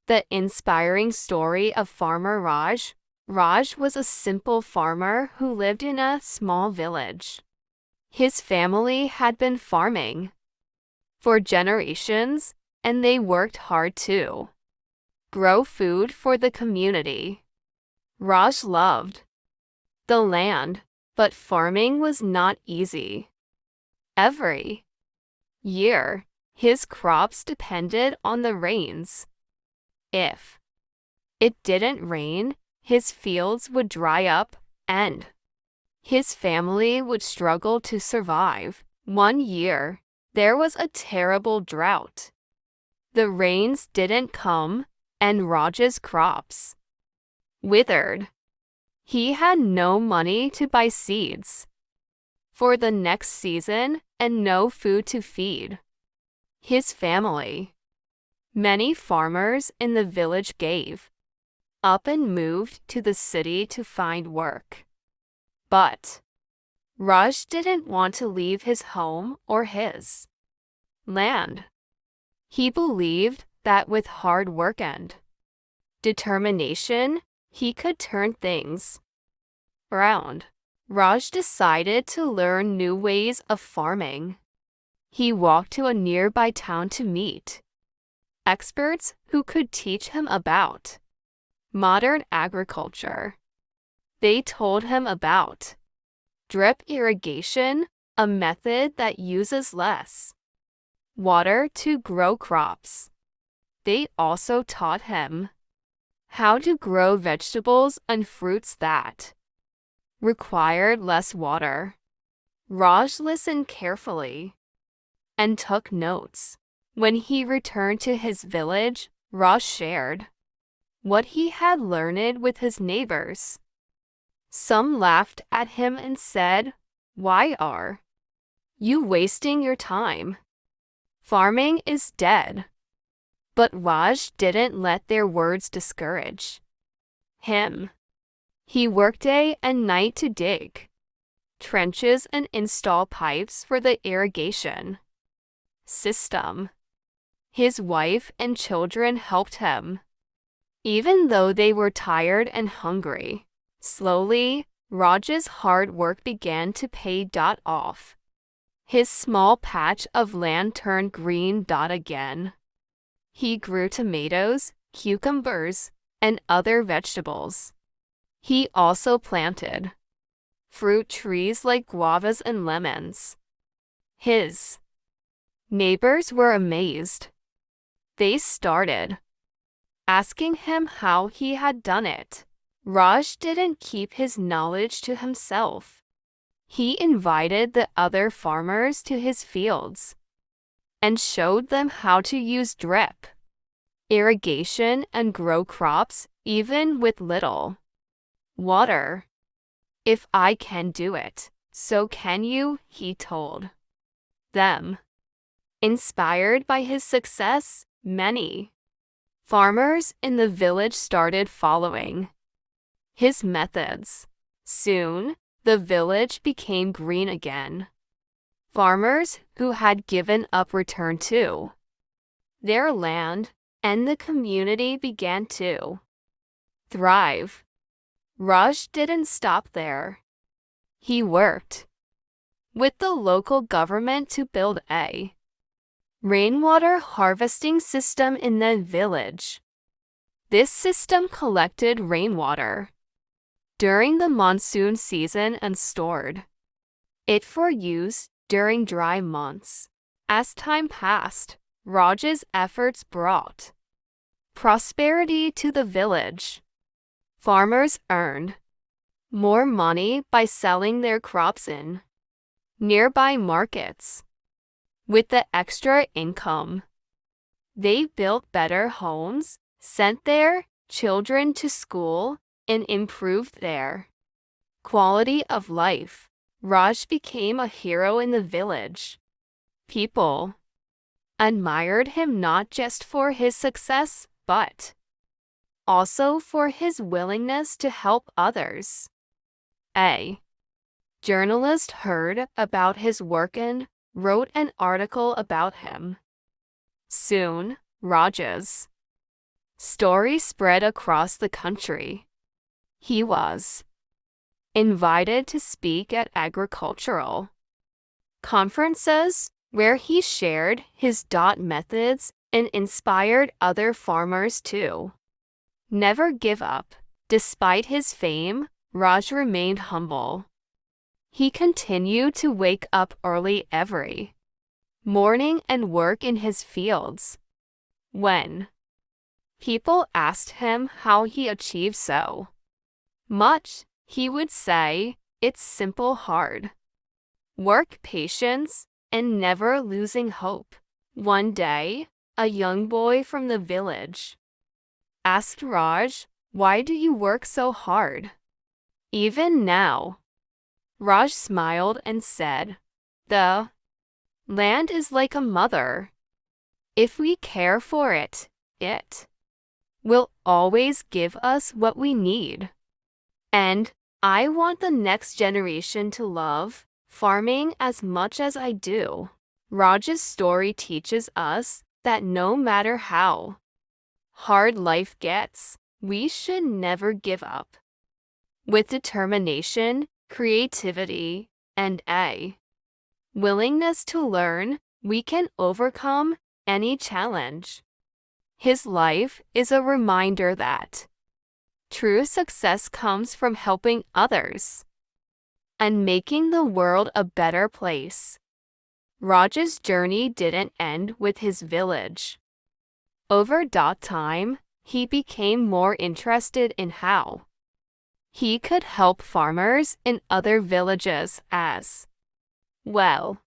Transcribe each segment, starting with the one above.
The inspiring story of Farmer Raj. Raj was a simple farmer who lived in a small village. His family had been farming for generations, and they worked hard to grow food for the community. Raj loved the land, but farming was not easy. Every year, his crops depended on the rains. If it didn't rain, his fields would dry up, and his family would struggle to survive. One year, there was a terrible drought. The rains didn't come, and Raj's crops withered. He had no money to buy seeds for the next season and no food to feed his family. Many farmers in the village gave up and moved to the city to find work. But Raj didn't want to leave his home or his land. He believed that with hard work and determination, he could turn things around. Raj decided to learn new ways of farming. He walked to a nearby town to meet experts who could teach him about modern agriculture. They told him about drip irrigation, a method that uses less water to grow crops. They also taught him how to grow vegetables and fruits that required less water. Raj listened carefully and took notes. When he returned to his village, Raj shared what he had learned with his neighbors. Some laughed at him and said, "Why are you wasting your time? Farming is dead." But Raj didn't let their words discourage him. He worked day and night to dig trenches and install pipes for the irrigation system. His wife and children helped him, even though they were tired and hungry. Slowly, Raj's hard work began to pay off. His small patch of land turned green again. He grew tomatoes, cucumbers, and other vegetables. He also planted fruit trees like guavas and lemons. His neighbors were amazed. They started asking him how he had done it. Raj didn't keep his knowledge to himself. He invited the other farmers to his fields and showed them how to use drip irrigation and grow crops even with little water. "If I can do it, so can you," he told them. Inspired by his success, many farmers in the village started following his methods. Soon, the village became green again. Farmers who had given up returned to their land, and the community began to thrive. Raj didn't stop there. He worked with the local government to build a rainwater harvesting system in the village. This system collected rainwater during the monsoon season and stored it for use during dry months. As time passed, Raj's efforts brought prosperity to the village. Farmers earned more money by selling their crops in nearby markets. With the extra income, they built better homes, sent their children to school, and improved their quality of life. Raj became a hero in the village. People admired him not just for his success, but also for his willingness to help others. A journalist heard about his work and wrote an article about him. Soon, Raj's Story spread across the country. He was invited to speak at agricultural conferences where he shared his dot methods and inspired other farmers to never give up. Despite his fame, Raj remained humble. He continued to wake up early every morning and work in his fields. When people asked him how he achieved so much, he would say, "It's simple hard work, patience, and never losing hope." One day, a young boy from the village asked Raj, "Why do you work so hard?" Even now, Raj smiled and said, "The land is like a mother. If we care for it, it will always give us what we need. And I want the next generation to love farming as much as I do." Raj's story teaches us that no matter how hard life gets, we should never give up. With determination, creativity, and a willingness to learn, we can overcome any challenge. His life is a reminder that true success comes from helping others and making the world a better place. Raj's journey didn't end with his village. Over time, he became more interested in how he could help farmers in other villages as well.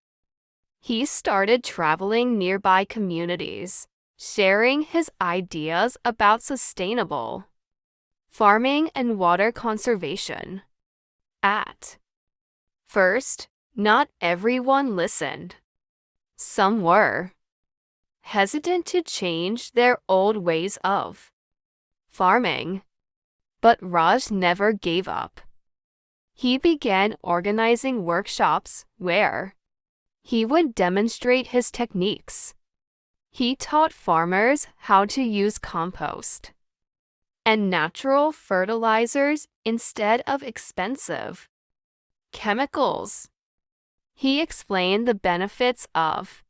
He started traveling nearby communities, sharing his ideas about sustainable farming and water conservation. At first, not everyone listened. Some were hesitant to change their old ways of farming. But Raj never gave up. He began organizing workshops where he would demonstrate his techniques. He taught farmers how to use compost and natural fertilizers instead of expensive chemicals. He explained the benefits of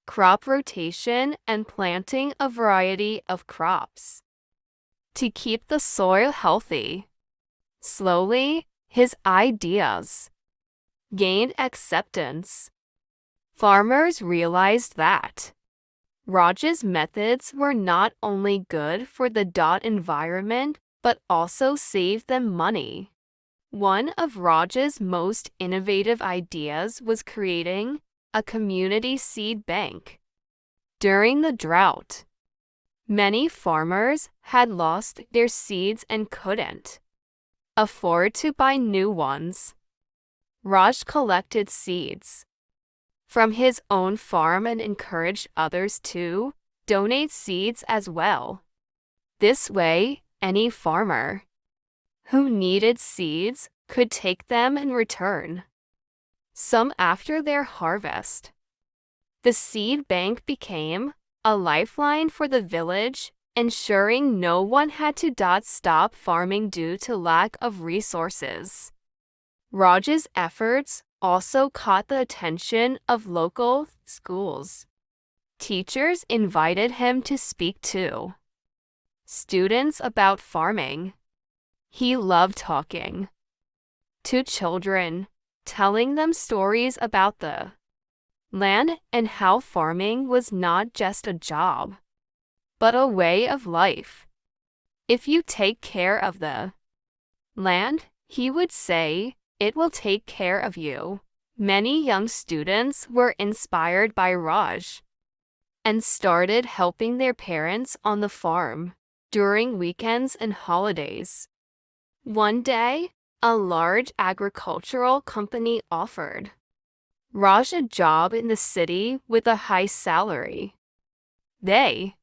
crop rotation and planting a variety of crops to keep the soil healthy. Slowly, his ideas gained acceptance. Farmers realized that Raj's methods were not only good for the environment, but also saved them money. One of Raj's most innovative ideas was creating a community seed bank. During the drought, many farmers had lost their seeds and couldn't afford to buy new ones. Raj collected seeds from his own farm and encouraged others to donate seeds as well. This way, any farmer who needed seeds could take them in return some after their harvest. The seed bank became a lifeline for the village, ensuring no one had to stop farming due to lack of resources. Raj's efforts also caught the attention of local schools. Teachers invited him to speak to students about farming. He loved talking to children, telling them stories about the land and how farming was not just a job, but a way of life. If you take care of the land, he would say, it will take care of you. Many young students were inspired by Raj and started helping their parents on the farm during weekends and holidays. One day, a large agricultural company offered Raj a job in the city with a high salary. They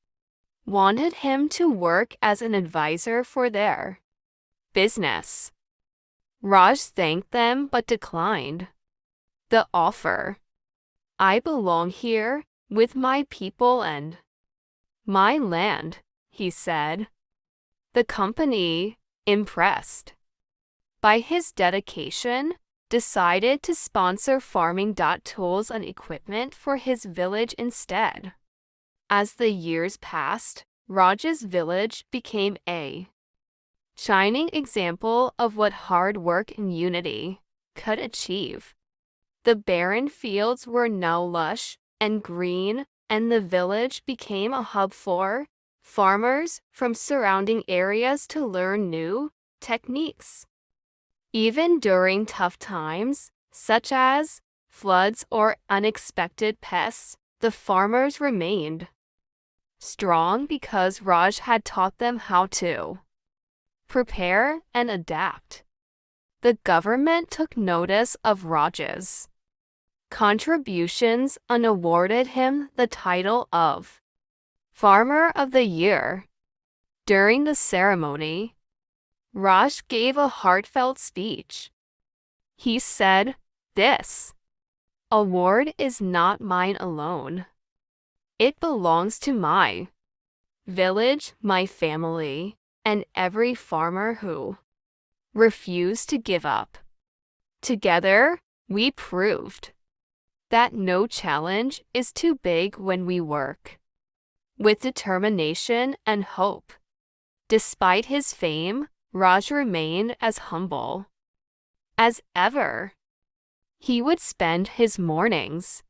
wanted him to work as an advisor for their business. Raj thanked them but declined the offer. "I belong here with my people and my land," he said. The company, impressed by his dedication, decided to sponsor farming tools and equipment for his village instead. As the years passed, Raj's village became a shining example of what hard work and unity could achieve. The barren fields were now lush and green, and the village became a hub for farmers from surrounding areas to learn new techniques. Even during tough times, such as floods or unexpected pests, the farmers remained strong because Raj had taught them how to prepare and adapt. The government took notice of Raj's contributions and awarded him the title of Farmer of the Year. During the ceremony, Raj gave a heartfelt speech. He said, "This award is not mine alone. It belongs to my village, my family, and every farmer who refused to give up. Together, we proved that no challenge is too big when we work with determination and hope." Despite his fame, Raj remained as humble as ever. He would spend his mornings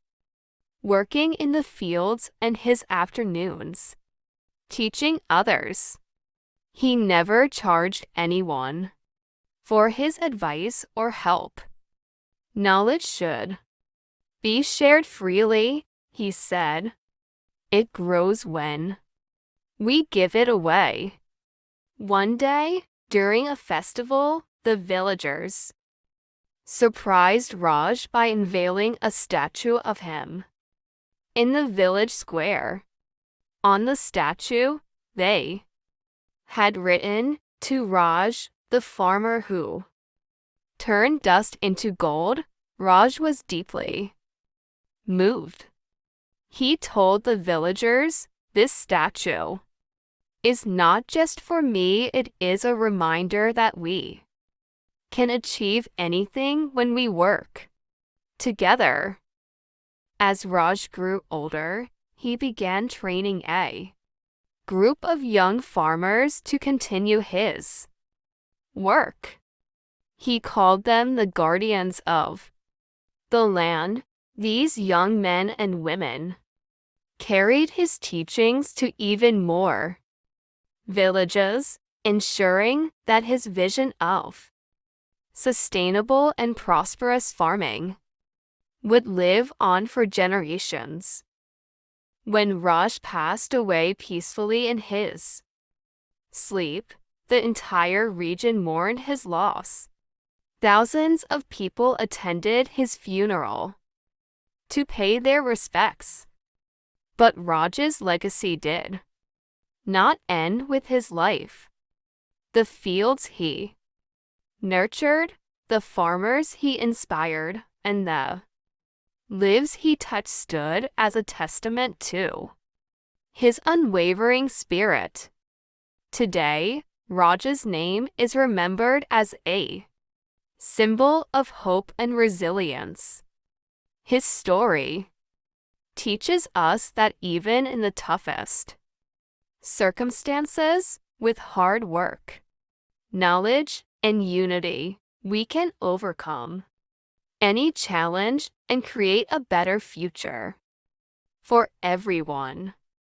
working in the fields and his afternoons teaching others. He never charged anyone for his advice or help. Knowledge should be shared freely, he said. It grows when we give it away. One day, during a festival, the villagers surprised Raj by unveiling a statue of him in the village square. On the statue, they had written, "To Raj, the farmer who turned dust into gold." Raj was deeply moved. He told the villagers, "This statue is not just for me, it is a reminder that we can achieve anything when we work together." As Raj grew older, he began training a group of young farmers to continue his work. He called them the guardians of the land. These young men and women carried his teachings to even more villages, ensuring that his vision of sustainable and prosperous farming would live on for generations. When Raj passed away peacefully in his sleep, the entire region mourned his loss. Thousands of people attended his funeral to pay their respects. But Raj's legacy did not end with his life. The fields he nurtured, the farmers he inspired, and the lives he touched stood as a testament to his unwavering spirit. Today, Raj's name is remembered as a symbol of hope and resilience. His story teaches us that even in the toughest circumstances, with hard work, knowledge, and unity, we can overcome any challenge and create a better future for everyone.